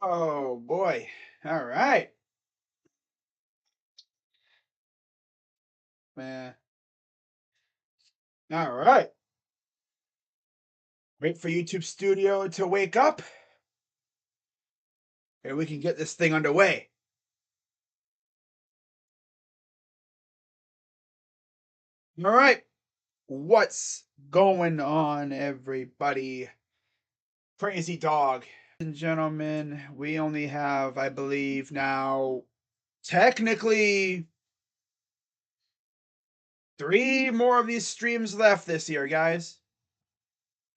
Oh boy. All right. Man. All right. Wait for YouTube Studio to wake up and we can get this thing underway. All right. What's going on, everybody? Crazy dog. And gentlemen, we only have, I believe, now technically 3 more of these streams left this year, guys.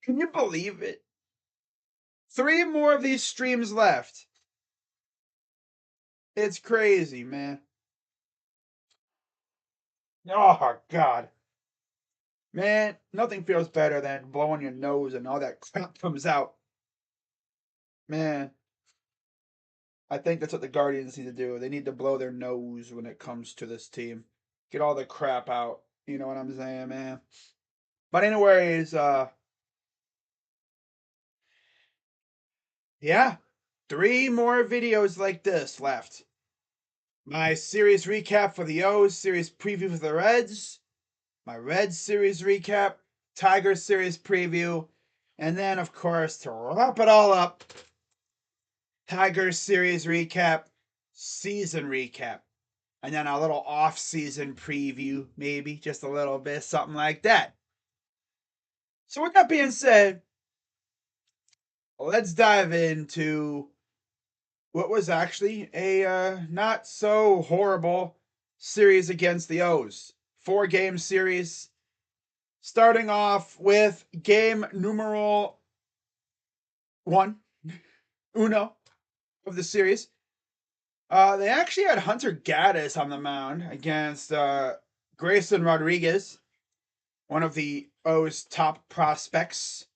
Can you believe it? 3 more of these streams left. It's crazy, man. Oh, God. Man, nothing feels better than blowing your nose and all that crap comes out. Man, I think that's what the Guardians need to do. They need to blow their nose when it comes to this team. Get all the crap out. You know what I'm saying, man? But anyways, yeah. 3 more videos like this left. My series recap for the O's, series preview for the Reds, my Reds series recap, Tigers series preview, and then, of course, to wrap it all up, Tigers series recap, season recap, and then a little off-season preview, maybe just a little bit, something like that. So with that being said, let's dive into what was actually a not so horrible series against the O's. 4-game series, starting off with game numero 1, uno of the series. They actually had Hunter Gaddis on the mound against Grayson Rodriguez, one of the O's top prospects.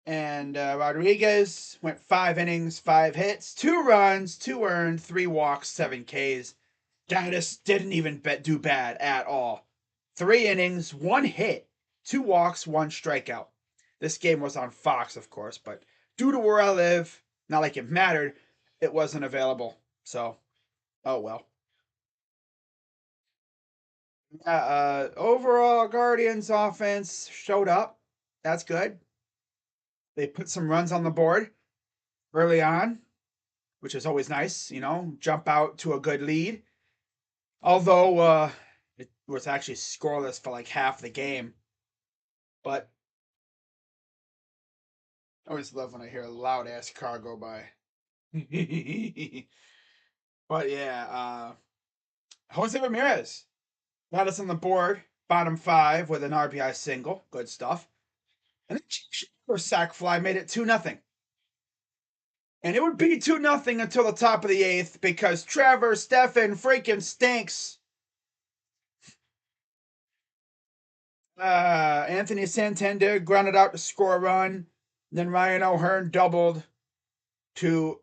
And Rodriguez went 5 innings, 5 hits, 2 runs, 2 earned, 3 walks, 7 Ks. Gaddis didn't even do bad at all. 3 innings, 1 hit, 2 walks, 1 strikeout. This game was on Fox, of course, but due to where I live, not like it mattered, it wasn't available. So, oh well. Overall, Guardians offense showed up. That's good. They put some runs on the board early on, which is always nice, jump out to a good lead. Although it was actually scoreless for like half the game. But I always love when I hear a loud ass car go by. But yeah, Jose Ramirez got us on the board, bottom 5 with an RBI single. Good stuff. And then sac fly made it 2-0. And it would be 2-0 until the top of the 8th because Trevor Stephan freaking stinks. Anthony Santander grounded out to score a run. Then Ryan O'Hearn doubled to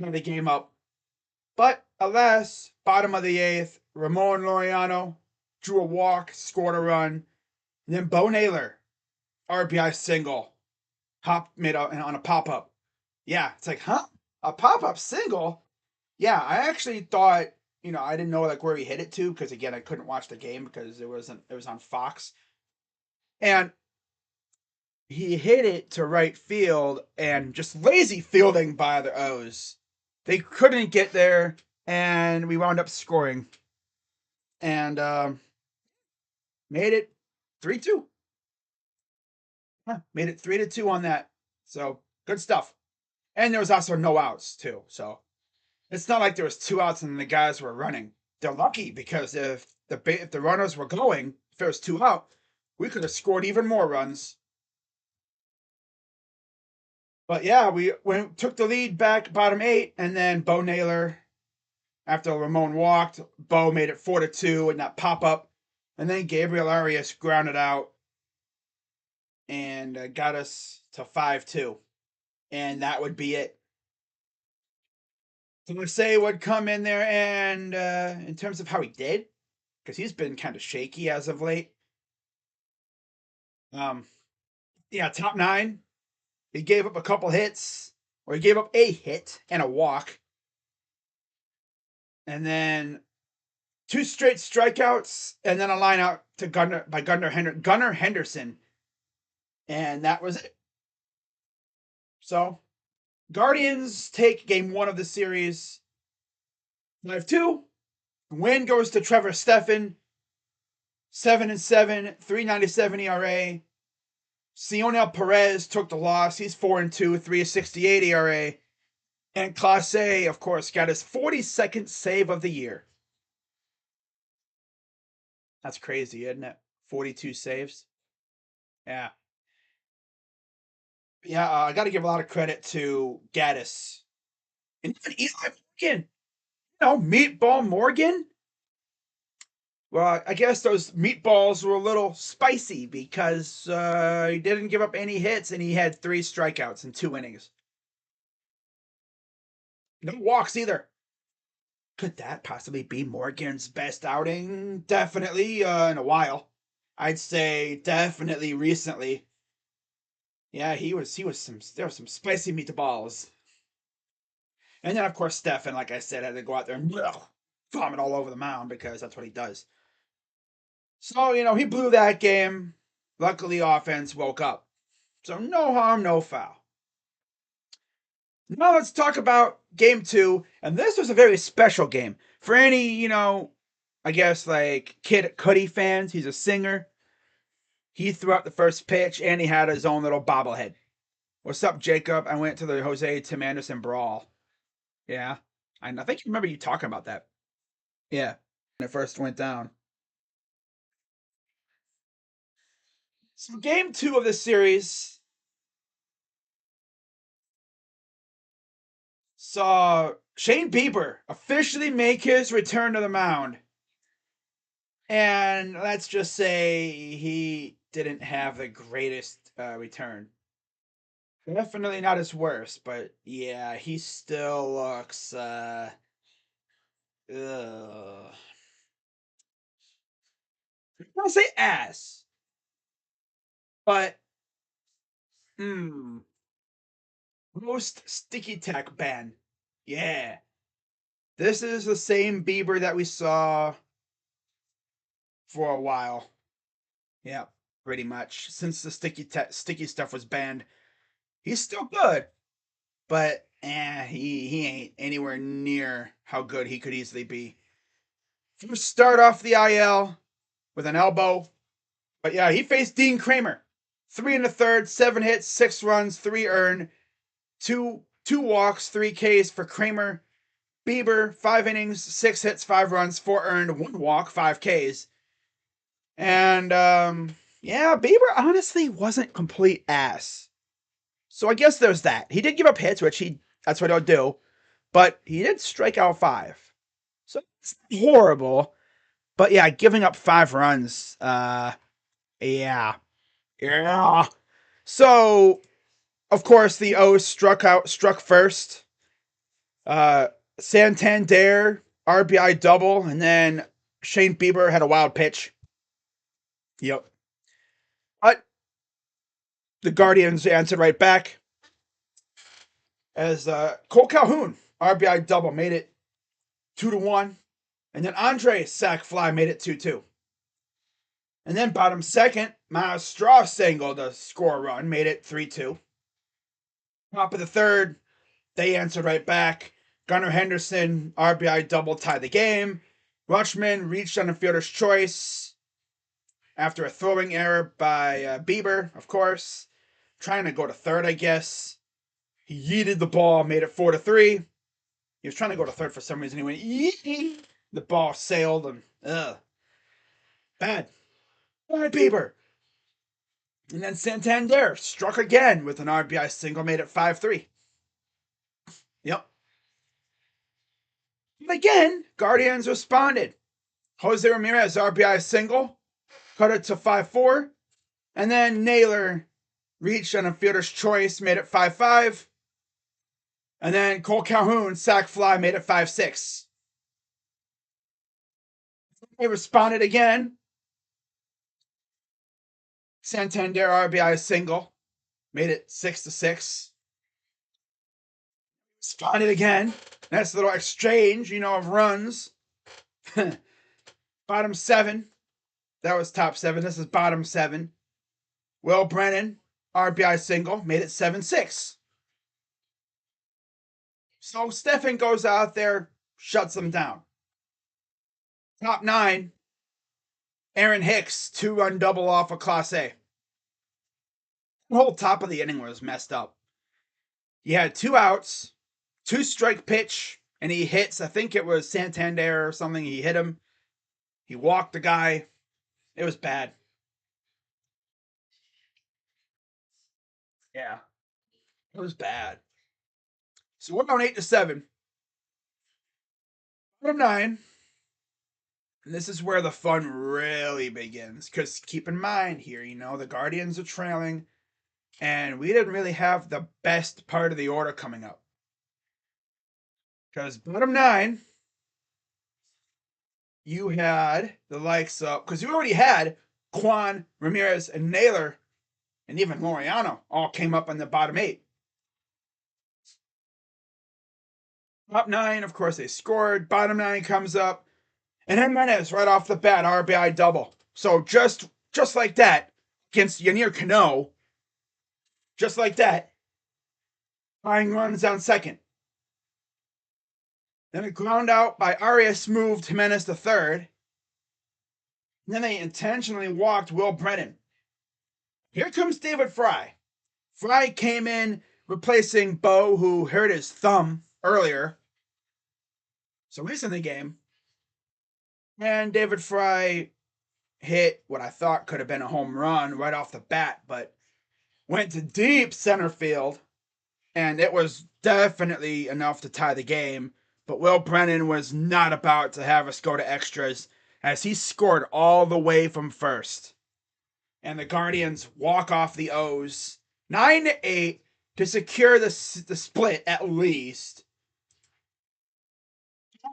tie the game up. But alas, bottom of the 8th, Ramon Laureano drew a walk, scored a run. And then Bo Naylor, RBI single, made on a pop up. Yeah, it's like, huh? A pop up single? Yeah, I actually thought, I didn't know like where he hit it to because again I couldn't watch the game because it was on Fox, and he hit it to right field and just lazy fielding by the O's. They couldn't get there, and we wound up scoring and made it 3-2. Made it 3-2 on that. So good stuff. And there was also no outs too. So it's not like there was 2 outs and the guys were running. They're lucky because if the runners were going, if there was 2 out, we could have scored even more runs. But yeah, we took the lead back bottom 8, and then Bo Naylor, after Ramon walked, Bo made it 4-2 and that pop up, and then Gabriel Arias grounded out and got us to 5-2, and that would be it. So say would come in there and in terms of how he did, because he's been kind of shaky as of late. Yeah, top 9. He gave up a couple hits, where he gave up a hit and a walk, and then two straight strikeouts, and then a line out to Gunnar Henderson, and that was it. So Guardians take game one of the series 5-2. Win goes to Trevor Stephan, 7-7, 3.97 ERA. Cionel Perez took the loss. He's 4-2, 3.68 ERA. And Clase, of course, got his 42nd save of the year. That's crazy, isn't it? 42 saves. Yeah. Yeah, I got to give a lot of credit to Gaddis. And even Eli Morgan. Meatball Morgan. Well, I guess those meatballs were a little spicy because he didn't give up any hits and he had 3 strikeouts in 2 innings. No walks either. Could that possibly be Morgan's best outing? Definitely in a while. I'd say definitely recently. Yeah, there was some spicy meatballs. And then of course Stefan, like I said, had to go out there and vomit all over the mound because that's what he does. So, he blew that game. Luckily offense woke up. So no harm, no foul. Now let's talk about game 2, and this was a very special game. For any, I guess like Kid Cudi fans, he's a singer. He threw out the first pitch and he had his own little bobblehead. What's up, Jacob? I went to the Jose Tim Anderson brawl. Yeah. I think you remember you talking about that. Yeah. When it first went down. So game 2 of this series saw Shane Bieber officially make his return to the mound. And let's just say he didn't have the greatest return. Definitely not his worst, but yeah, he still looks I want to say ass, but most sticky tack ban. Yeah, this is the same Bieber that we saw for a while. Yeah, pretty much since the sticky stuff was banned. He's still good, but he ain't anywhere near how good he could easily be. First start off the IL with an elbow. But yeah, he faced Dean Kramer. 3 in the third, 7 hits, 6 runs, 3 earned, two walks, 3 Ks for Kramer. Bieber, 5 innings, 6 hits, 5 runs, 4 earned, 1 walk, 5 Ks. And yeah, Bieber honestly wasn't complete ass. So I guess there's that. He did give up hits, which that's what he'll do, but he did strike out 5. So it's horrible. But yeah, giving up 5 runs, yeah. Yeah. So, of course, the O's struck first. Santander RBI double, and then Shane Bieber had a wild pitch. Yep. But the Guardians answered right back as Cole Calhoun RBI double made it 2-1, and then Andre sac fly made it 2-2. And then bottom second, Miles Straw single to score a run, made it 3-2. Top of the third, they answered right back. Gunnar Henderson, RBI double tied the game. Rutschman reached on a fielder's choice after a throwing error by Bieber, of course. Trying to go to third, I guess. He yeeted the ball, made it 4-3. He was trying to go to third for some reason. He went yeet. The ball sailed and bad. Bad Bieber. And then Santander struck again with an RBI single, made it 5-3. Yep. And again, Guardians responded. Jose Ramirez RBI single, cut it to 5-4. And then Naylor reached on a fielder's choice, made it 5-5. And then Cole Calhoun sac fly made it 5-6. They responded again. Santander RBI single, made it 6-6. Spot it again. Nice little exchange, of runs. Bottom 7. That was top 7. This is bottom 7. Will Brennan, RBI single, made it 7-6. So Stephen goes out there, shuts them down. Top 9. Aaron Hicks, 2-run double off of Class A. The whole top of the inning was messed up. He had 2 outs, 2-strike pitch, and he hits, I think it was Santander or something. He hit him. He walked the guy. It was bad. Yeah, it was bad. So we're on 8-7. Bottom 9. And this is where the fun really begins. Because keep in mind here, the Guardians are trailing. And we didn't really have the best part of the order coming up. Because bottom 9, you had the likes of, because you already had Quan, Ramirez, and Naylor, and even Laureano all came up in the bottom 8. Top 9, of course, they scored. Bottom 9 comes up. And Jimenez, right off the bat, RBI double. So just like that, against Yanir Cano, just like that, tying runs on second. Then a ground out by Arias moved Jimenez to third. And then they intentionally walked Will Brennan. Here comes David Fry. Fry came in replacing Bo, who hurt his thumb earlier. So he's in the game. And David Fry hit what I thought could have been a home run right off the bat, but went to deep center field. And it was definitely enough to tie the game. But Will Brennan was not about to have us go to extras, as he scored all the way from first. And the Guardians walk off the O's 9-8 to secure the split at least.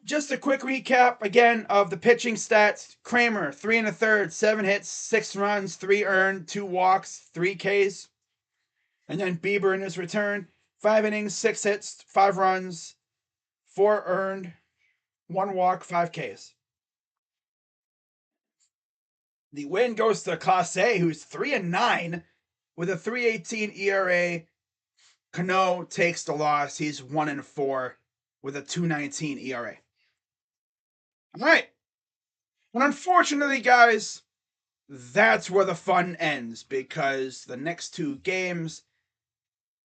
Just a quick recap again of the pitching stats. Kramer, 3 1/3, 7 hits, 6 runs, 3 earned, 2 walks, 3 Ks. And then Bieber in his return, 5 innings, 6 hits, 5 runs, 4 earned, 1 walk, 5 Ks. The win goes to Class A, who's 3-9 with a 3.18 ERA. Cano takes the loss. He's 1-4 with a 2.19 ERA. All right. And unfortunately, guys, that's where the fun ends, because the next 2 games,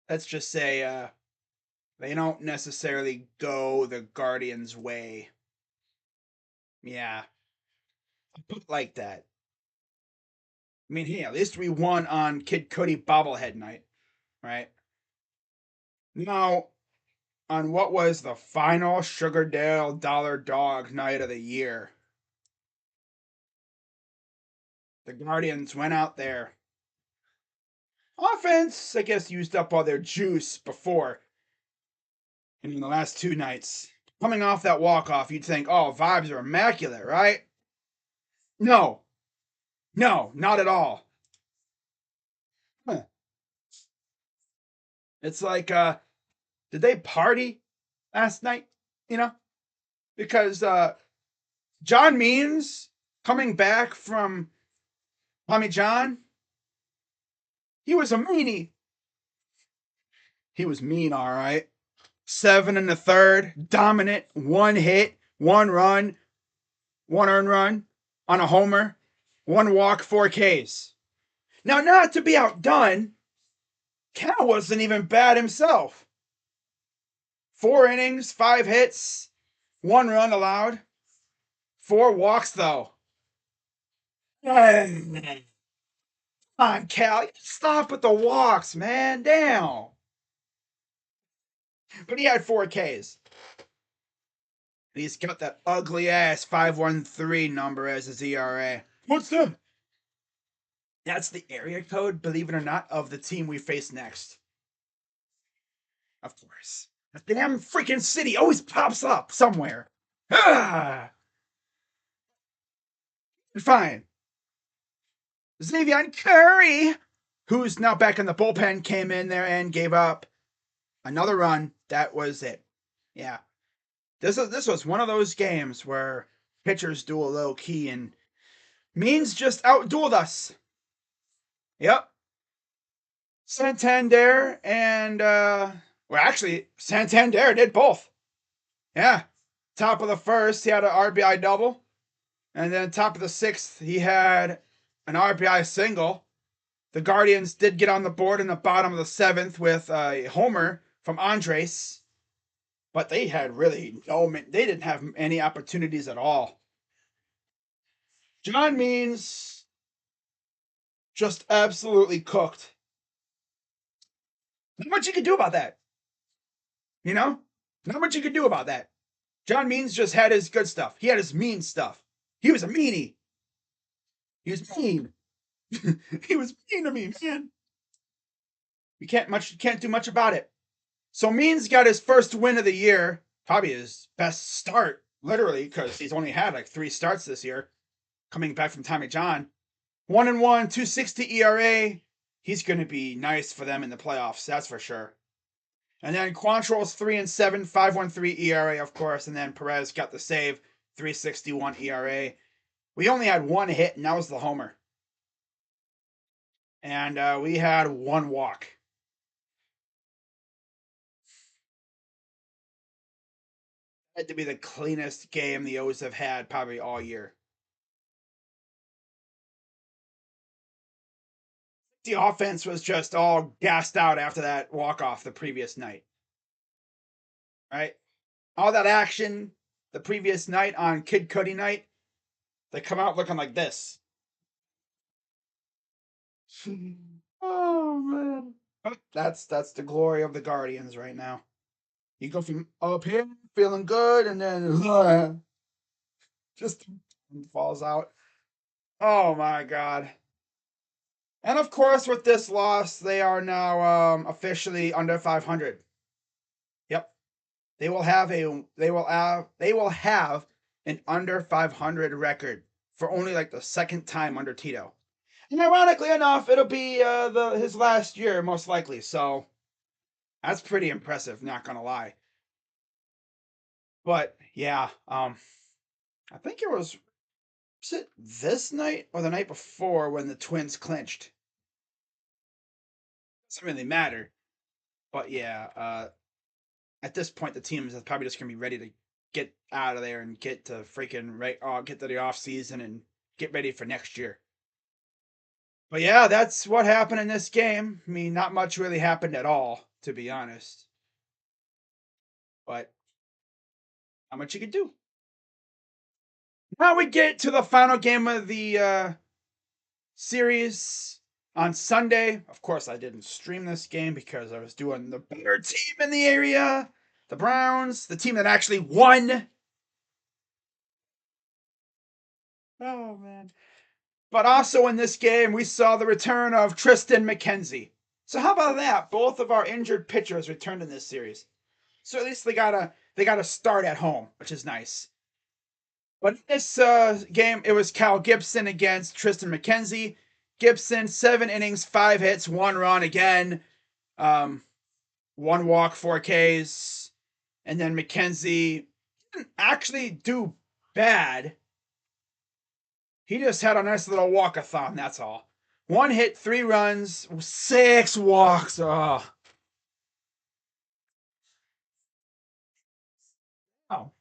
let's just say, they don't necessarily go the Guardians' way. Yeah. I'll put it like that. I mean, hey, at least we won on Kid Cudi bobblehead night, right? Now, on what was the final Sugardale Dollar Dog night of the year, the Guardians went out there. Offense, I guess, used up all their juice before. And in the last 2 nights, coming off that walk-off, you'd think, oh, vibes are immaculate, right? No, not at all. Huh. It's like, did they party last night? Because John Means coming back from Tommy John, he was a meanie. He was mean, all right. 7 1/3, dominant, 1 hit, 1 run, 1 earned run on a homer, 1 walk, 4 Ks. Now, not to be outdone, Cal wasn't even bad himself. 4 innings, 5 hits, 1 run allowed, 4 walks though. Come on, Cal, stop with the walks, man. Damn. But he had 4 Ks. He's got that ugly ass 513 number as his ERA. What's that? That's the area code, believe it or not, of the team we face next. Of course. The damn freaking city always pops up somewhere. Ah! Fine. Xavier Curry, who's now back in the bullpen, came in there and gave up Another run. That was it. Yeah. This was one of those games where pitchers do a low key and Means just outdueled us. Yep. Santander and well actually Santander did both. Yeah. Top of the first, he had an RBI double. And then top of the sixth, he had an RBI single. The Guardians did get on the board in the bottom of the seventh with a homer from Andres, but they had really they didn't have any opportunities at all. John Means just absolutely cooked. Not much you could do about that, you know? Not much you could do about that. John Means just had his good stuff. He had his mean stuff. He was a meanie. He was mean. He was mean to me, man. You can't do much about it. So Means got his first win of the year, probably his best start, literally, because he's only had like 3 starts this year, coming back from Tommy John. 1-1, 2.60 ERA. He's going to be nice for them in the playoffs, that's for sure. And then Quantrill's 3-7, 5.13 ERA, of course, and then Perez got the save, 3.61 ERA. We only had 1 hit, and that was the homer. And we had 1 walk. Had to be the cleanest game the O's have had probably all year. The offense was just all gassed out after that walk-off the previous night. Right? All that action the previous night on Kid Cudi night, they come out looking like this. Oh man. That's the glory of the Guardians right now. You go from up here feeling good and then just falls out. Oh my god. And of course, with this loss, they are now officially under 500. Yep, they will have an under 500 record for only like the second time under Tito. And ironically enough, it'll be his last year most likely. So that's pretty impressive. Not gonna lie. But yeah, I think it was it this night or the night before when the Twins clinched. Doesn't really matter. But yeah, at this point, the team is probably just gonna be ready to get out of there and get to freaking get to the off season and get ready for next year. But yeah, that's what happened in this game. I mean, not much really happened at all, to be honest. But how much you could do. Now we get to the final game of the series on Sunday. Of course, I didn't stream this game because I was doing the better team in the area, the Browns, the team that actually won. Oh man. But also in this game, we saw the return of Triston McKenzie. So how about that? Both of our injured pitchers returned in this series. So at least they got a start at home, which is nice. But in this game, it was Cal Gibson against Triston McKenzie. Gibson, 7 innings, 5 hits, 1 run again, 1 walk, 4 Ks. And then McKenzie didn't actually do bad. He just had a nice little walkathon, that's all. 1 hit, 3 runs, 6 walks. Oh. Oh.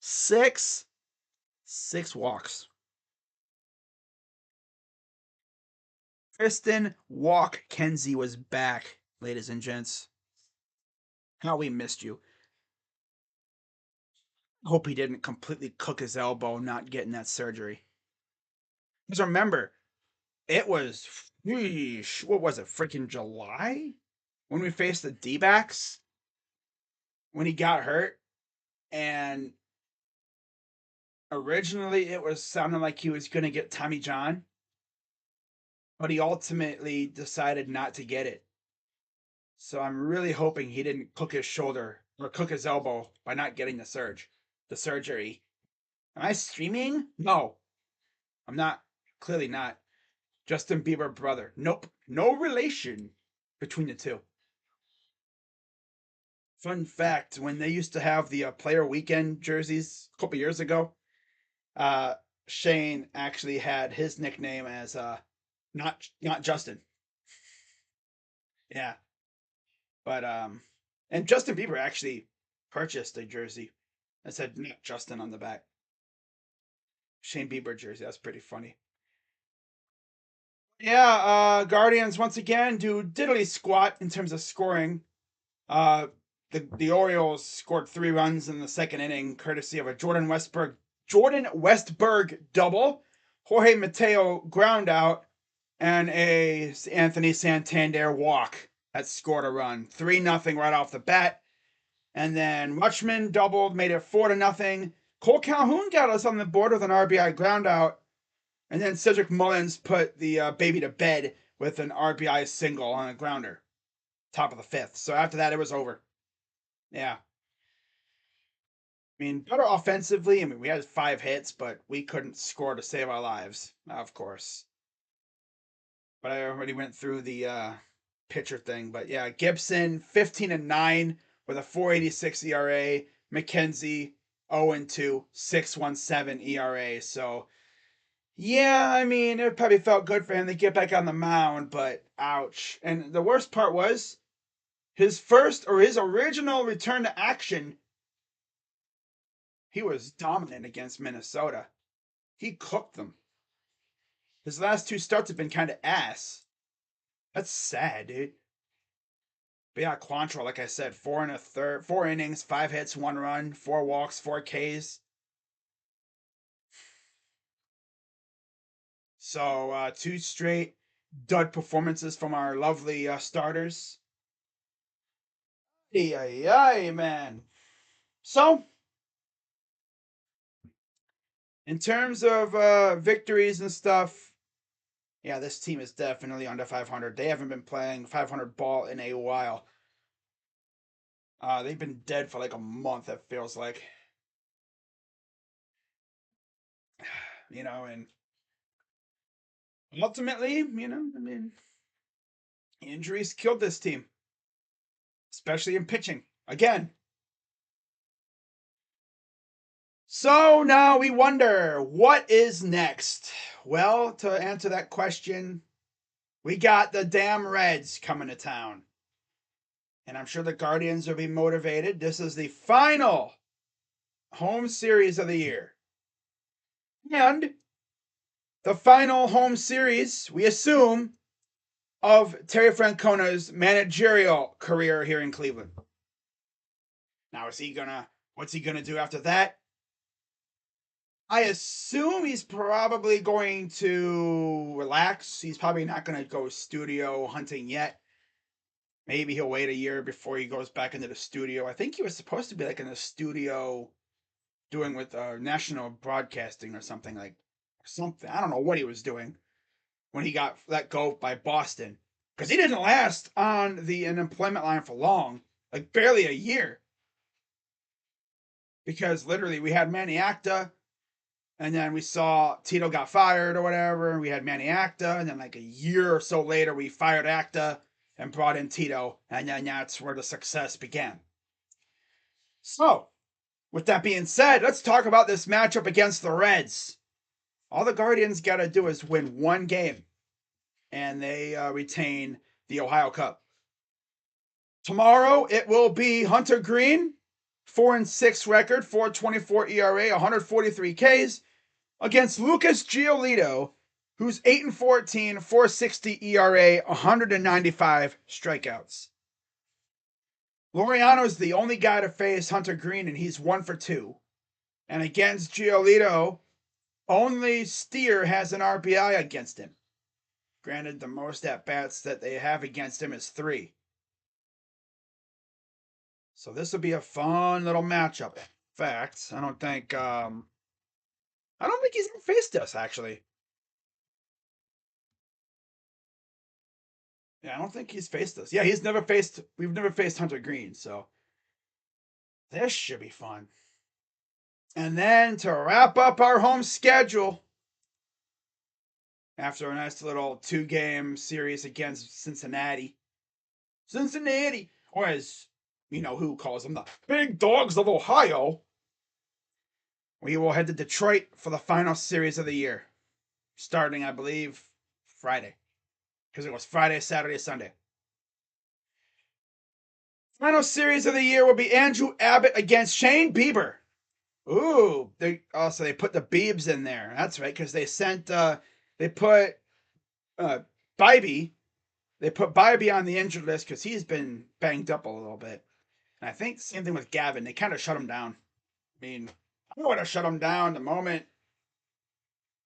Six walks. Triston Walk Kenzie was back, ladies and gents. How we missed you. Hope he didn't completely cook his elbow not getting that surgery. Because remember, it was, what was it, freaking July? When we faced the D backs? When he got hurt? And originally it was sounding like he was going to get Tommy John, but he ultimately decided not to get it. So I'm really hoping he didn't cook his shoulder or cook his elbow by not getting the surgery. Am I streaming? No, I'm not. Clearly not. Justin Bieber brother. Nope. No relation. between the two. Fun fact: when they used to have the player weekend jerseys a couple years ago, uh, Shane actually had his nickname as not Justin. Yeah, but and Justin Bieber actually purchased a jersey that said not Justin on the back. Shane Bieber jersey. That's pretty funny. Yeah, Guardians once again do diddly squat in terms of scoring. Uh, the Orioles scored 3 runs in the second inning, courtesy of a Jordan Westburg double, Jorge Mateo ground out, and a Anthony Santander walk that scored a run. 3-0 right off the bat. And then Rutschman doubled, made it 4-0. Cole Calhoun got us on the board with an RBI ground out. And then Cedric Mullins put the baby to bed with an RBI single on a grounder, top of the fifth. So after that, it was over. Yeah. I mean, better offensively. I mean, we had 5 hits, but we couldn't score to save our lives, of course. But I already went through the pitcher thing. But yeah, Gibson 15-9 with a 4.86 ERA. McKenzie 0-2, 6.17 ERA. So yeah, I mean, it probably felt good for him to get back on the mound, but ouch. And the worst part was his original return to action. He was dominant against Minnesota. He cooked them. His last 2 starts have been kind of ass. That's sad, dude. But yeah, Quantrill, like I said, 4 1/3, 4 innings, 5 hits, 1 run, 4 walks, 4 Ks. So 2 straight dud performances from our lovely starters. Yeah, man. So in terms of victories and stuff, yeah, this team is definitely under 500. They haven't been playing 500 ball in a while. They've been dead for like a month, it feels like. And ultimately, I mean, injuries killed this team, especially in pitching. Again. So now we wonder, what is next? Well, to answer that question, we got the damn Reds coming to town. And I'm sure the Guardians will be motivated. This is the final home series of the year. And the final home series, we assume, of Terry Francona's managerial career here in Cleveland. Now, what's he gonna do after that? I assume he's probably going to relax. He's probably not going to go studio hunting yet. Maybe he'll wait a year before he goes back into the studio. I think he was supposed to be like in the studio doing with national broadcasting or something like something. I don't know what he was doing when he got let go by Boston, because he didn't last on the unemployment line for long, like barely a year. Because literally we had Manny Acta, and then we saw Tito got fired or whatever, and we had Manny Acta, and then like a year or so later we fired Acta and brought in Tito, and then that's where the success began. So, with that being said, let's talk about this matchup against the Reds. All the Guardians got to do is win one game, and they retain the Ohio Cup. Tomorrow it will be Hunter Green, 4-6 record, 4.24 ERA, 143 Ks, against Lucas Giolito, who's 8-14, 4.60 ERA, 195 strikeouts. Laureano's the only guy to face Hunter Green, and he's 1-for-2. And against Giolito, only Steer has an RBI against him. Granted, the most at bats that they have against him is 3. So this will be a fun little matchup. In fact, I don't think he's ever faced us actually. Yeah, I don't think he's faced us. Yeah, we've never faced Hunter Green, so this should be fun. And then to wrap up our home schedule, after a nice little 2-game series against Cincinnati, Cincinnati, or as who calls them, the Big Dogs of Ohio. We will head to Detroit for the final series of the year, starting, I believe, Friday, because it was Friday, Saturday, Sunday. Final series of the year will be Andrew Abbott against Shane Bieber. Ooh, they put the Biebs in there. That's right, because they put uh Bibby they put Bibby on the injured list because he's been banged up a little bit. And I think the same thing with Gavin. They kind of shut him down. I mean, I would have shut him down the moment.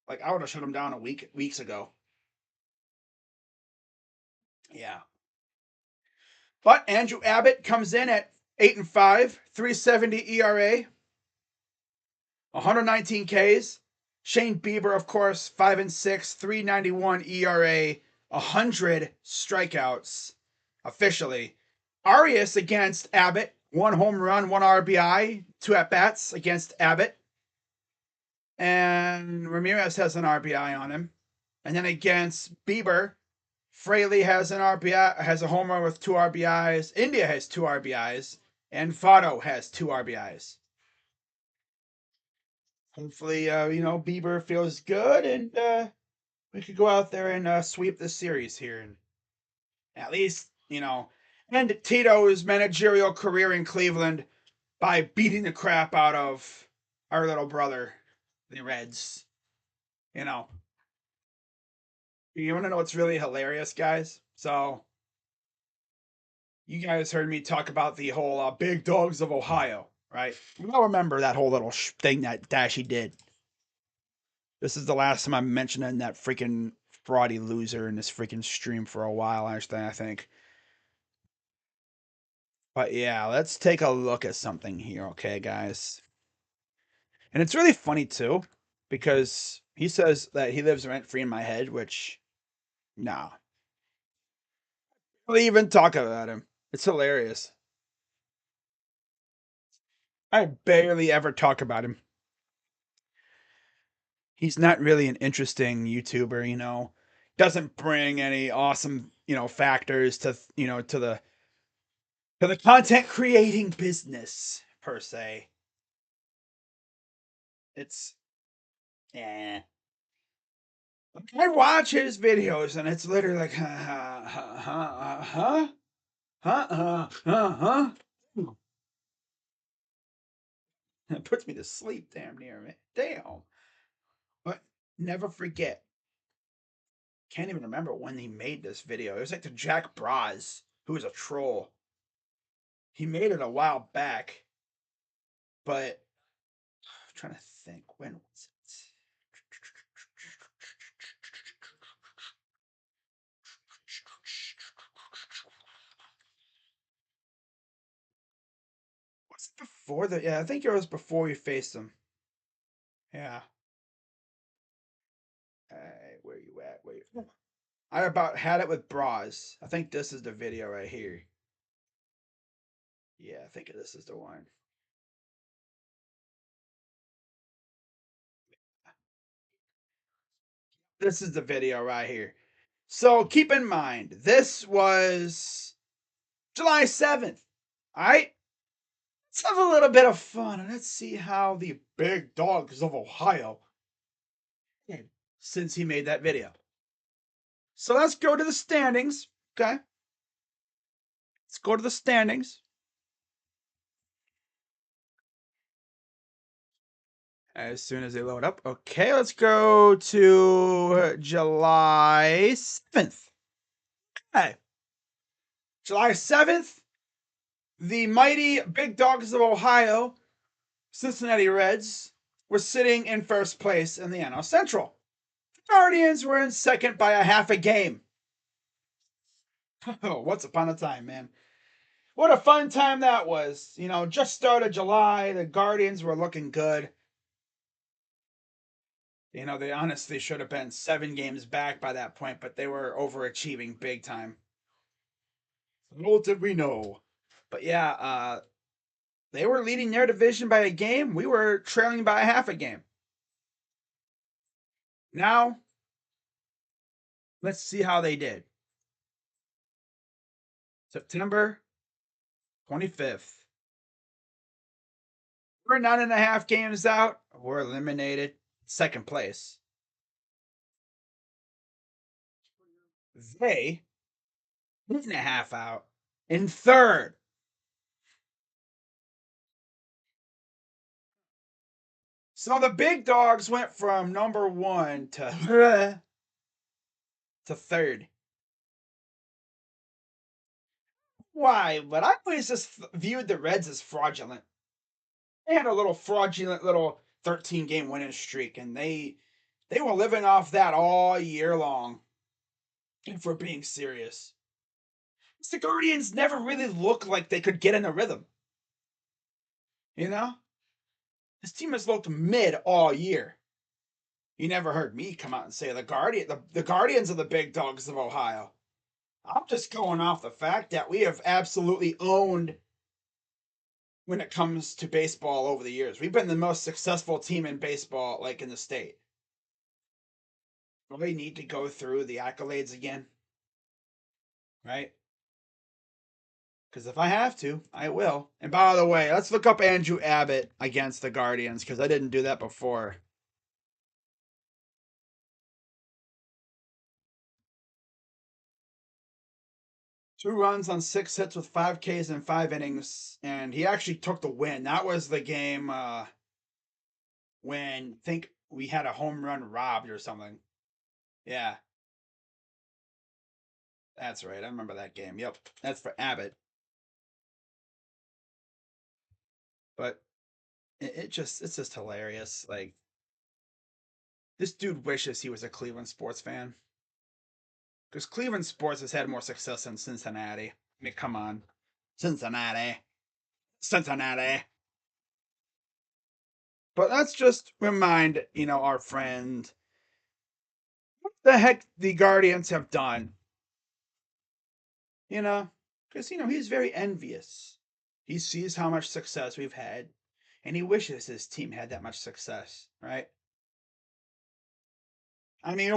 Like I would have shut him down weeks ago. Yeah. But Andrew Abbott comes in at 8-5, 370 ERA, 119 Ks. Shane Bieber, of course, 5-6, 391 ERA, 100 strikeouts officially. Arias against Abbott, 1 home run, 1 RBI, 2 at-bats against Abbott. And Ramirez has an RBI on him. And then against Bieber, Fraley has an RBI, has a home run with 2 RBIs. India has 2 RBIs, and Votto has 2 RBIs. Hopefully, Bieber feels good, and we could go out there and sweep this series here, and at least end Tito's managerial career in Cleveland by beating the crap out of our little brother, the Reds. You know, you want to know what's really hilarious, guys? So, you guys heard me talk about the whole Big Dogs of Ohio, right? We all remember that whole little thing that Dashy did. This is the last time I'm mentioning that freaking fraudy loser in this freaking stream for a while, actually, I think. But yeah, let's take a look at something here, okay, guys? And it's really funny too, because he says that he lives rent free in my head, which, nah. I'll even talk about him. It's hilarious. I barely ever talk about him. He's not really an interesting YouTuber. Doesn't bring any awesome, factors to the content creating business per se. It's eh. I watch his videos and it's literally like huh. It puts me to sleep damn near, man. Damn. But never forget. Can't even remember when he made this video. It was like to Jack Braz, who was a troll. He made it a while back, but I'm trying to think, when was it? Was it before the? Yeah, I think it was before we faced him. Yeah. Where you at? Where you? I about had it with Bras. I think this is the video right here. Yeah, I think this is the one. This is the video right here. So keep in mind, this was July 7th. All right? Let's have a little bit of fun and let's see how the Big Dogs of Ohio did since he made that video. So let's go to the standings. Okay? Let's go to the standings. As soon as they load up. Okay, let's go to July 7th. Okay. July 7th, the mighty Big Dogs of Ohio, Cincinnati Reds, were sitting in first place in the NL Central. The Guardians were in second by a half a game. Oh, once upon a time, man. What a fun time that was. Just started July. The Guardians were looking good. They honestly should have been 7 games back by that point, but they were overachieving big time. Little did we know. But yeah, they were leading their division by a game. We were trailing by a half a game. Now, let's see how they did. September 25th. We're 9.5 games out. We're eliminated. Second place. They 8.5 out in third. So the big dogs went from number one to third. Why? But I always just viewed the Reds as fraudulent. They had a little fraudulent little 13-game winning streak, and they were living off that all year long. If we're being serious, the Guardians never really looked like they could get in a rhythm. You know, this team has looked mid all year. You never heard me come out and say the Guardians are the big dogs of Ohio. I'm just going off the fact that we have absolutely owned when it comes to baseball over the years. We've been the most successful team in baseball, like in the state. Do we need to go through the accolades again? Right? Because if I have to, I will. And by the way, let's look up Andrew Abbott against the Guardians because I didn't do that before. Two runs on 6 hits with 5 Ks in 5 innings, and he actually took the win. That was the game when I think we had a home run robbed or something. Yeah, that's right. I remember that game. Yep, that's for Abbott. But it's just hilarious. Like this dude wishes he was a Cleveland sports fan because Cleveland sports has had more success than Cincinnati. I mean, come on, Cincinnati, Cincinnati. But let's just remind our friend what the heck the Guardians have done. Because he's very envious. He sees how much success we've had, and he wishes his team had that much success, right? I mean,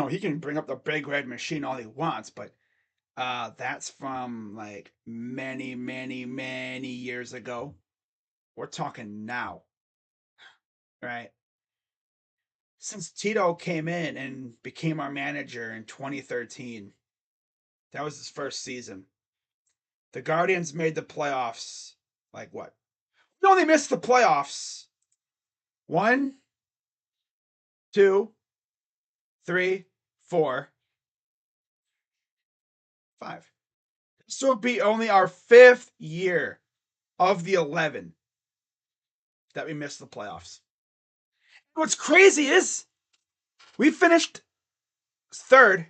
he can bring up the big red machine all he wants, but that's from like many, many, many years ago. We're talking now, right? Since Tito came in and became our manager in 2013, that was his first season. The Guardians made the playoffs. Like what? We only missed the playoffs. One, two, three, four, five. This will be only our fifth year of the 11 that we missed the playoffs. What's crazy is we finished third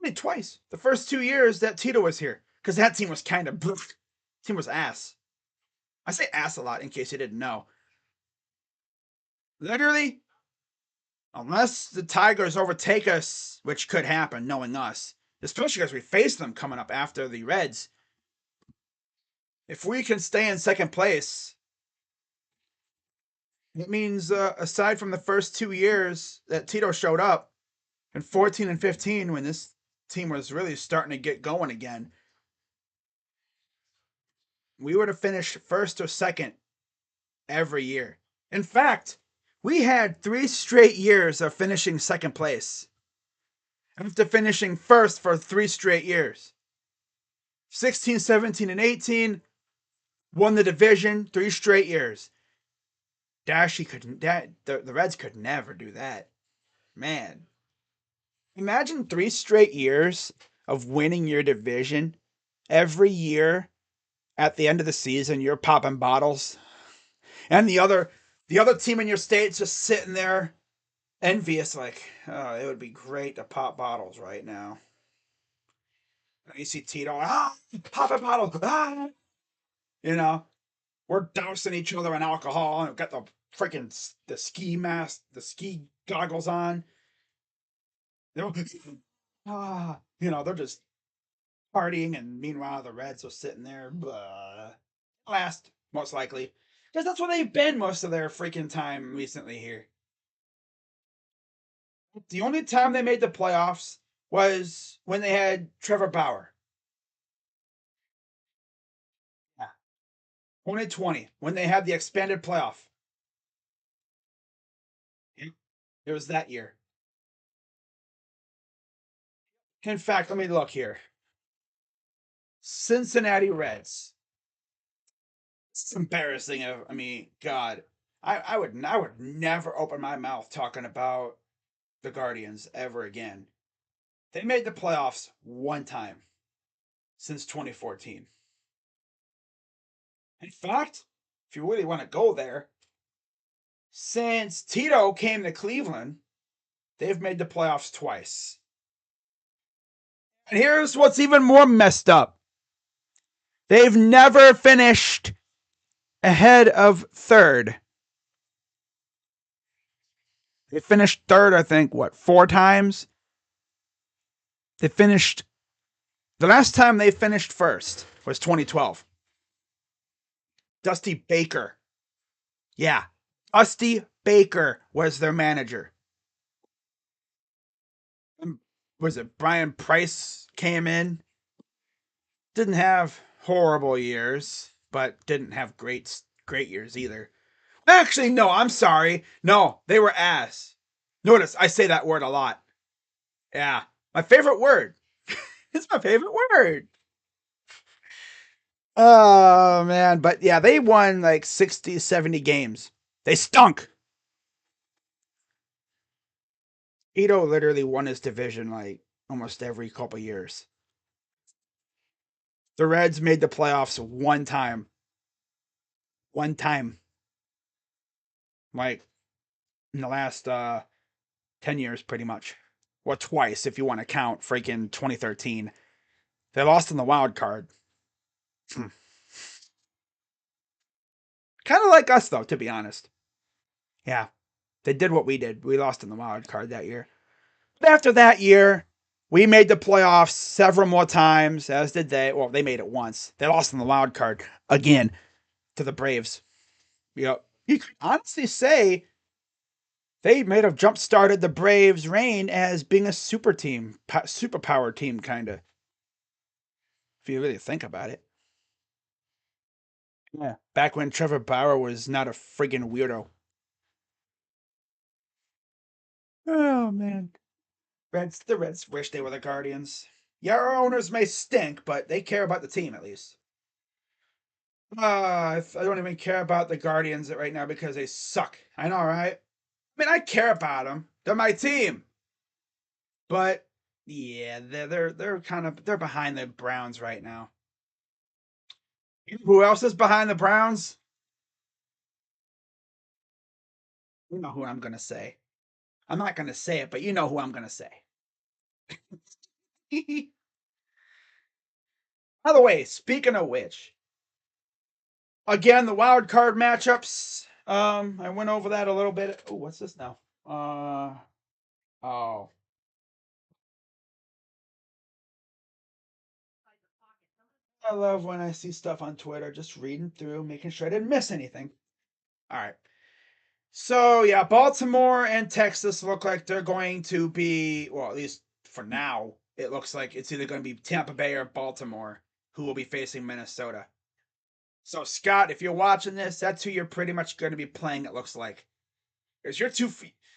only twice. The first 2 years that Tito was here, because that team was kind of team was ass. I say ass a lot in case you didn't know. Literally, unless the Tigers overtake us, which could happen, knowing us, especially because we face them coming up after the Reds. If we can stay in second place, it means aside from the first 2 years that Tito showed up, in 14 and 15, when this team was really starting to get going again, we would have finished first or second every year. In fact, we had 3 straight years of finishing second place after finishing first for 3 straight years. 16, 17, and 18 won the division 3 straight years. Dashy couldn't. The Reds could never do that. Man, imagine 3 straight years of winning your division every year. At the end of the season, you're popping bottles, and the other team in your state's just sitting there envious, like, oh, it would be great to pop bottles right now. You see Tito, pop a bottle, you know, we're dousing each other in alcohol and we've got the freaking the ski mask, the ski goggles on. They're, they're just partying, and meanwhile the Reds are sitting there, blah, last most likely, because that's where they've been most of their freaking time recently here. The only time they made the playoffs was when they had Trevor Bauer. 2020, when they had the expanded playoff. It was that year. In fact, let me look here. Cincinnati Reds. It's embarrassing. I mean, God, I would never open my mouth talking about the Guardians ever again. They made the playoffs one time since 2014. In fact, if you really want to go there, since Tito came to Cleveland, they've made the playoffs twice. And here's what's even more messed up. They've never finished ahead of third. They finished third, I think, what, 4 times? They finished. The last time they finished first was 2012. Dusty Baker. Yeah. Dusty Baker was their manager. And was it Brian Price came in? Didn't have horrible years, but didn't have great years either. Actually, no, I'm sorry. No, they were ass. Notice I say that word a lot. Yeah. My favorite word. It's my favorite word. Oh man, but yeah, they won like 60, 70 games. They stunk. Tito literally won his division like almost every couple years. The Reds made the playoffs one time. One time. Like in the last 10 years pretty much. Well, twice if you want to count freaking 2013. They lost in the wild card. kind of like us though, to be honest. Yeah. They did what we did. We lost in the wild card that year. But after that year, we made the playoffs several more times, as did they. Well, they made it once. They lost in the wild card again to the Braves. You could honestly say they may have jump started the Braves' reign as being a super team, superpower team, kind of. If you really think about it. Yeah. Back when Trevor Bauer was not a friggin' weirdo. Oh man. The Reds wish they were the Guardians. Yeah, our owners may stink, but they care about the team at least. I don't even care about the Guardians right now because they suck. I know, right? I mean, I care about them. They're my team. But yeah, they're kind of they're behind the Browns right now. Who else is behind the Browns? You know who I'm gonna say. I'm not gonna say it, but you know who I'm gonna say. By the way, speaking of which, again the wild card matchups. I went over that a little bit. Oh, what's this now? Oh, I love when I see stuff on Twitter, just reading through, making sure I didn't miss anything. All right. So, yeah, Baltimore and Texas look like they're going to be, well, at least for now, it looks like it's either going to be Tampa Bay or Baltimore who will be facing Minnesota. So, Scott, if you're watching this, that's who you're pretty much going to be playing, it looks like. Because you're too,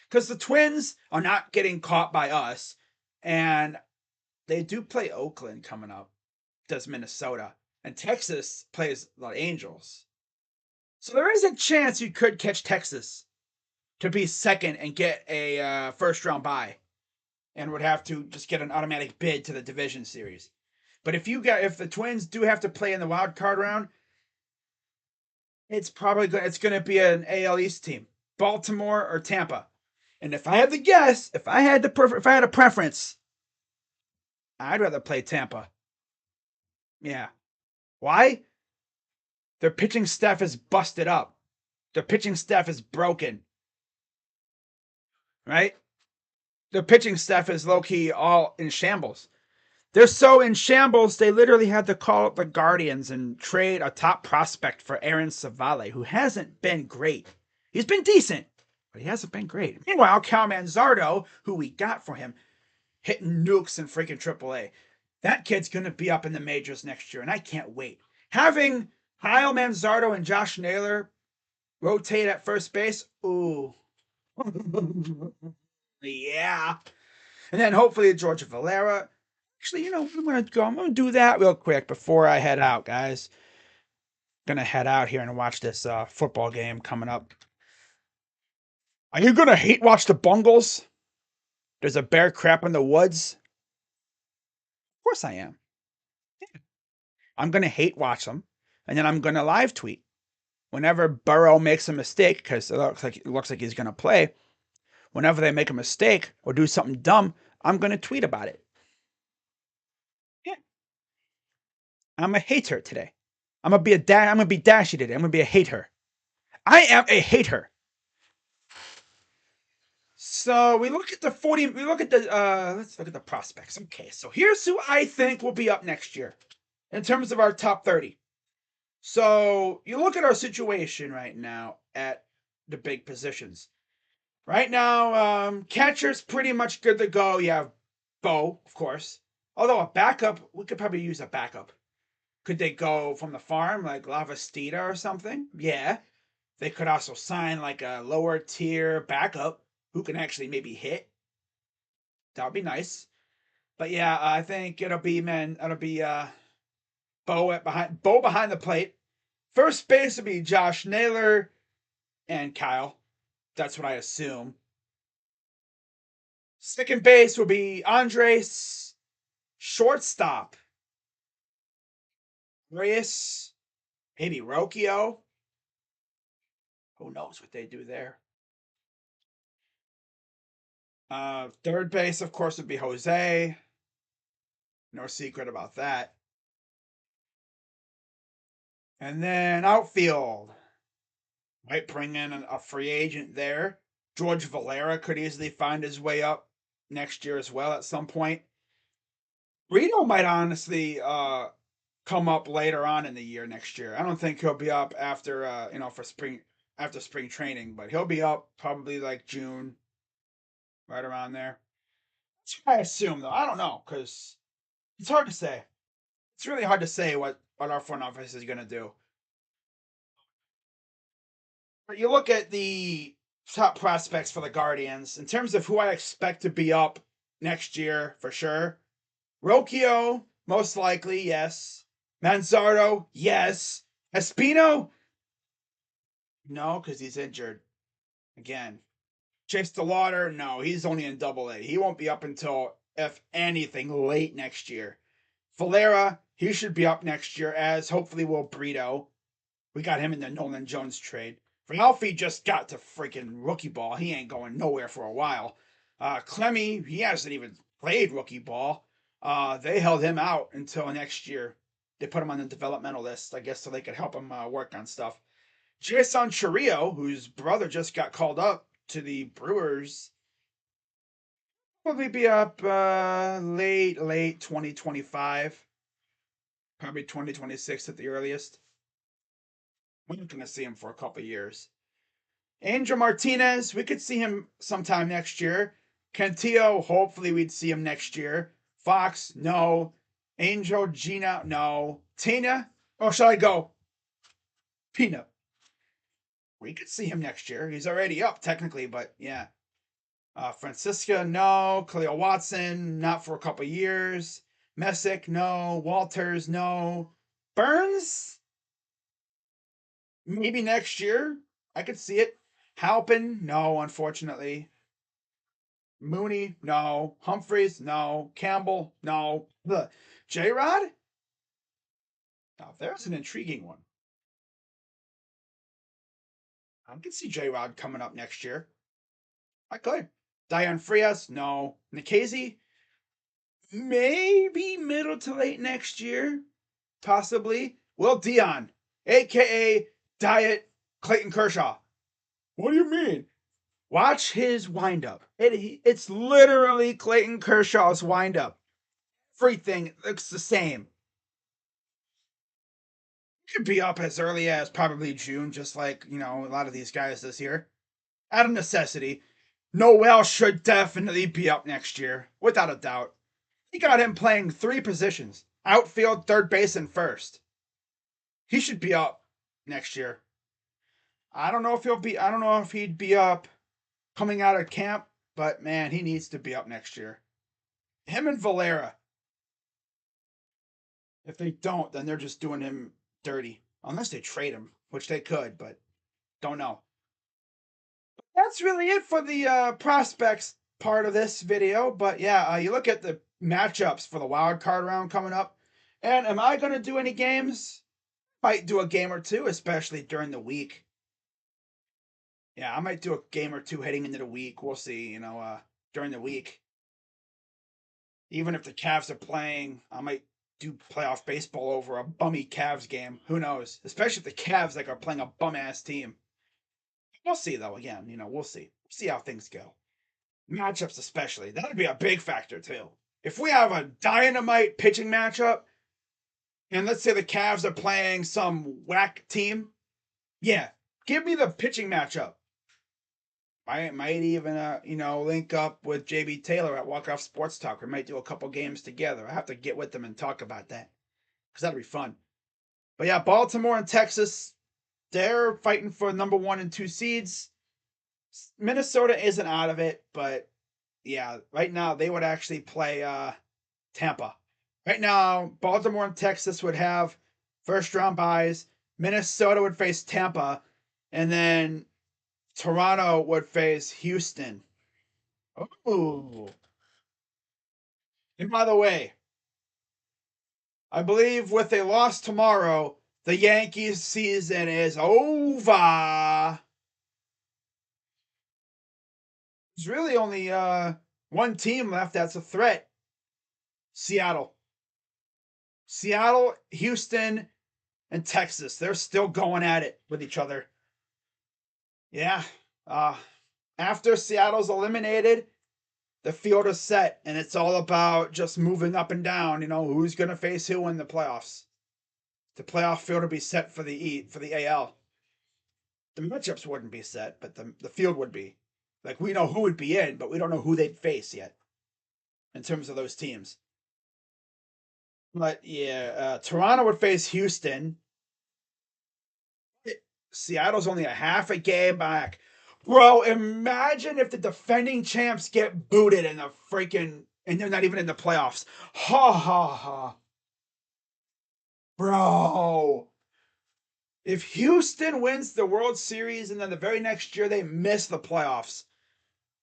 because the Twins are not getting caught by us, and they do play Oakland coming up, does Minnesota, and Texas plays the Angels. So there is a chance you could catch Texas to be second and get a first round bye, and would have to just get an automatic bid to the division series. But if the Twins do have to play in the wild card round, it's going to be an AL East team, Baltimore or Tampa. And if I had to guess, if I had a preference, I'd rather play Tampa. Yeah. Why? Their pitching staff is busted up. Their pitching staff is broken. Right? Their pitching staff is low key all in shambles. They're so in shambles, they literally had to call up the Guardians and trade a top prospect for Aaron Savale, who hasn't been great. He's been decent, but he hasn't been great. Meanwhile, Cal Manzardo, who we got for him, hitting nukes in freaking AAA. That kid's going to be up in the majors next year, and I can't wait. Having Kyle Manzardo and Josh Naylor rotate at first base. Ooh. Yeah. And then hopefully George Valera. Actually, I'm gonna do that real quick before I head out, guys. Gonna head out here and watch this football game coming up. Are you gonna hate watch the Bungles? There's a bear crap in the woods. Of course I am. I'm gonna hate watch them, and then I'm gonna live tweet whenever Burrow makes a mistake because it looks like he's gonna play. Whenever they make a mistake or do something dumb, I'm gonna tweet about it. Yeah, I'm a hater today. I'm gonna be dashy today. I'm gonna be a hater. I am a hater. So we look at the 40. We look at the. Let's look at the prospects. Okay, so here's who I think will be up next year in terms of our top 30. So you look at our situation right now at the big positions. Right now, catcher's pretty much good to go. You have Bo, of course. Although a backup, we could probably use a backup. Could they go from the farm like Lavastida or something? Yeah. They could also sign like a lower tier backup who can actually maybe hit. That would be nice. But yeah, I think it'll be Bo behind the plate. First base would be Josh Naylor and Kyle. That's what I assume. Second base will be Andres. Shortstop, Arias, maybe Rocchio. Who knows what they do there? Third base, of course, would be Jose. No secret about that. And then outfield. Might bring in a free agent there. George Valera could easily find his way up next year as well at some point. Reno might honestly come up later on in the year next year. I don't think he'll be up after for spring training, but he'll be up probably like June, right around there. I assume though. I don't know because it's hard to say. It's really hard to say what our front office is gonna do. But you look at the top prospects for the Guardians in terms of who I expect to be up next year for sure. Rocchio, most likely, yes. Manzardo, yes. Espino, no, because he's injured again. Chase DeLauder, no, he's only in Double A. He won't be up until, if anything, late next year. Valera, he should be up next year, as hopefully will Brito. We got him in the Nolan Jones trade. Ralphie just got to freaking rookie ball. He ain't going nowhere for a while. Clemmy, he hasn't even played rookie ball. They held him out until next year. They put him on the developmental list, I guess, so they could help him work on stuff. Jason Chourio, whose brother just got called up to the Brewers, probably be up late 2025, probably 2026 at the earliest. We're not going to see him for a couple years. Angel Martinez, we could see him sometime next year. Cantillo, hopefully we'd see him next year. Fox, no. Angel, Gina, no. Tina, or shall I go? Peanut. We could see him next year. He's already up technically, but yeah. Francisca, no. Khalil Watson, not for a couple years. Messick, no. Walters, no. Burns, maybe next year. I could see it. Halpin, no, unfortunately. Mooney, no. Humphreys, no. Campbell, no. J Rod? Now, there's an intriguing one. I can see J Rod coming up next year. I could. Diane Frias, no. Nikhazy, maybe middle to late next year. Possibly. Will Dion, aka Diet Clayton Kershaw. What do you mean? Watch his windup. It's literally Clayton Kershaw's windup. Everything looks the same. Could be up as early as probably June, just like, a lot of these guys this year. Out of necessity. Noel should definitely be up next year, without a doubt. He got him playing three positions outfield, third base, and first. He should be up next year. I don't know if he'll be. I don't know if he'd be up coming out of camp, but man, he needs to be up next year. Him and Valera. If they don't, then they're just doing him dirty. Unless they trade him, which they could, but don't know. That's really it for the prospects part of this video. But yeah, you look at the matchups for the wild card round coming up. And am I going to do any games? Might do a game or two, especially during the week. Yeah, I might do a game or two heading into the week. We'll see, during the week. Even if the Cavs are playing, I might do playoff baseball over a bummy Cavs game. Who knows? Especially if the Cavs are playing a bum ass team. We'll see though. Again, we'll see. See how things go. Matchups especially. That'd be a big factor too. If we have a dynamite pitching matchup, and let's say the Cavs are playing some whack team, yeah, give me the pitching matchup. I might even, link up with JB Taylor at Walk Off Sports Talk. We might do a couple games together. I have to get with them and talk about that because that'll be fun. But yeah, Baltimore and Texas, they're fighting for number 1 and 2 seeds. Minnesota isn't out of it, but yeah, right now they would actually play Tampa. Right now, Baltimore and Texas would have first round byes. Minnesota would face Tampa, and then Toronto would face Houston. Oh. And by the way, I believe with a loss tomorrow, the Yankees season is over. There's really only one team left that's a threat. Seattle. Seattle, Houston, and Texas. They're still going at it with each other. Yeah. After Seattle's eliminated, the field is set, and it's all about just moving up and down. Who's going to face who in the playoffs. The playoff field will be set for the AL. The matchups wouldn't be set, but the field would be. Like, we know who would be in, but we don't know who they'd face yet in terms of those teams. But yeah, Toronto would face Houston. Seattle's only a half a game back. Bro, imagine if the defending champs get booted in the freaking, and they're not even in the playoffs. Ha ha ha. Bro. If Houston wins the World Series and then the very next year they miss the playoffs,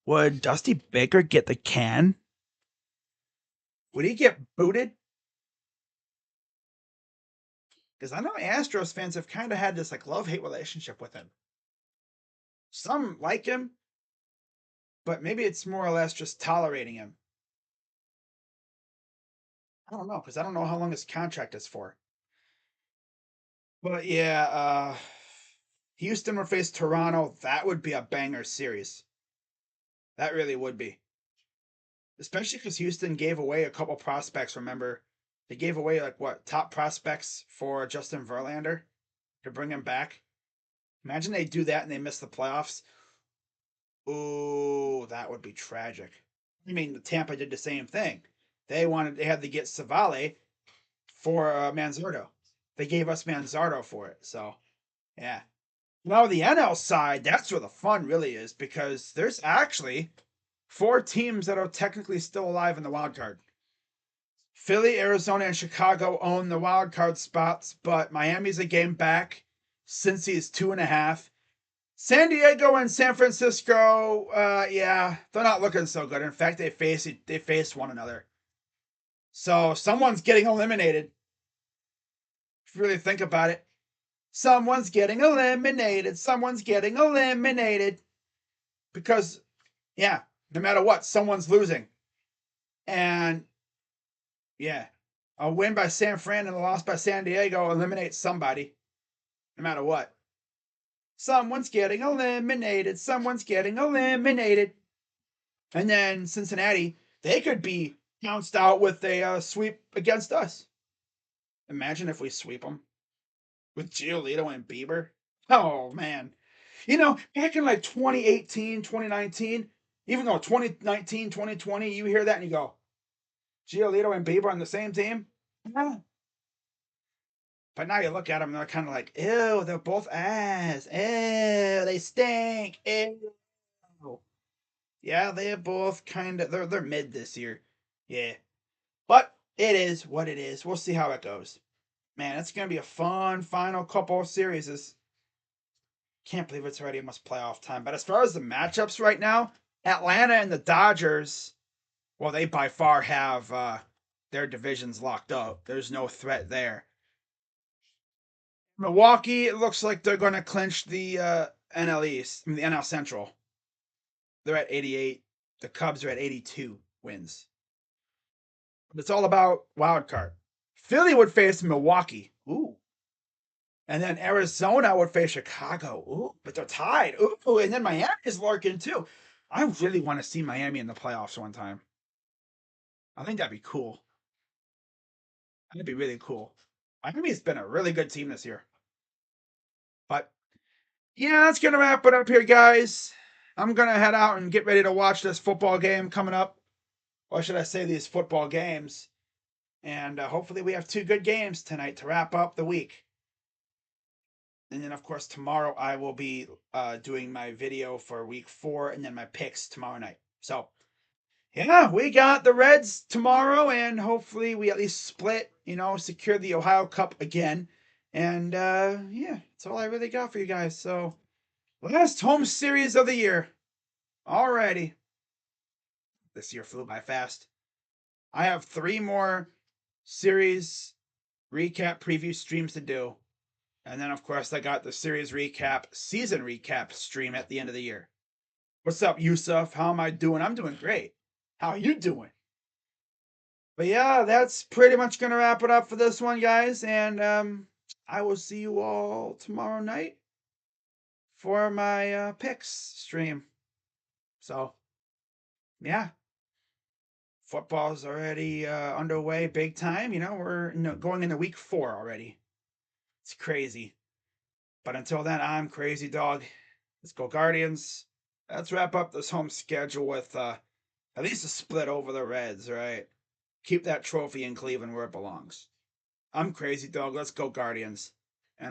would Dusty Baker get the can? Would he get booted? Because I know Astros fans have kind of had this love-hate relationship with him. Some like him, but maybe it's more or less just tolerating him. I don't know, because I don't know how long his contract is for. But yeah, Houston would face Toronto. That would be a banger series. That really would be. Especially because Houston gave away a couple prospects, remember? They gave away, top prospects for Justin Verlander to bring him back. Imagine they do that and they miss the playoffs. Ooh, that would be tragic. I mean, the Tampa did the same thing. They had to get Savale for Manzardo. They gave us Manzardo for it. So, yeah. Now, the NL side, that's where the fun really is because there's actually 4 teams that are technically still alive in the wild card. Philly, Arizona, and Chicago own the wild card spots, but Miami's a game back. Cincy's 2.5. San Diego and San Francisco, yeah, they're not looking so good. In fact, they face one another. So someone's getting eliminated. If you really think about it, someone's getting eliminated. Someone's getting eliminated because, yeah, no matter what, someone's losing. And yeah, a win by San Fran and a loss by San Diego eliminates somebody, no matter what. Someone's getting eliminated. Someone's getting eliminated. And then Cincinnati, they could be pounced out with a sweep against us. Imagine if we sweep them with Giolito and Bieber. Oh, man. Back in 2018, 2019, even though 2019, 2020, you hear that and you go, Giolito and Bieber on the same team? Yeah. But now you look at them, they're kind of like, ew, they're both ass. Ew, they stink. Ew. Yeah, they're both kind of they're mid this year. Yeah. But it is what it is. We'll see how it goes. Man, it's gonna be a fun final couple of series. Can't believe it's already almost playoff time. But as far as the matchups right now, Atlanta and the Dodgers, well, they by far have their divisions locked up. There's no threat there. Milwaukee, it looks like they're going to clinch the NL East, I mean, the NL Central. They're at 88. The Cubs are at 82 wins. It's all about wild card. Philly would face Milwaukee. Ooh. And then Arizona would face Chicago. Ooh, but they're tied. Ooh, and then Miami is lurking too. I really want to see Miami in the playoffs one time. I think that'd be cool. That'd be really cool. Miami's been a really good team this year. But yeah, that's gonna wrap it up here, guys. I'm gonna head out and get ready to watch this football game coming up. Or should I say these football games? And hopefully we have two good games tonight to wrap up the week. And then, of course, tomorrow I will be doing my video for week 4 and then my picks tomorrow night. So, yeah, we got the Reds tomorrow, and hopefully we at least split, secure the Ohio Cup again. And yeah, that's all I really got for you guys. So, last home series of the year. Alrighty. This year flew by fast. I have 3 more series recap preview streams to do. And then, of course, I got the series recap, season recap stream at the end of the year. What's up, Yusuf? How am I doing? I'm doing great. How are you doing? But yeah, that's pretty much going to wrap it up for this one, guys. And I will see you all tomorrow night for my picks stream. So, yeah, football's already underway big time. We're going into week 4 already. It's crazy. But until then, I'm Crazy Dog. Let's go, Guardians. Let's wrap up this home schedule with at least a split over the Reds, right? Keep that trophy in Cleveland where it belongs. I'm Crazy Dog. Let's go, Guardians.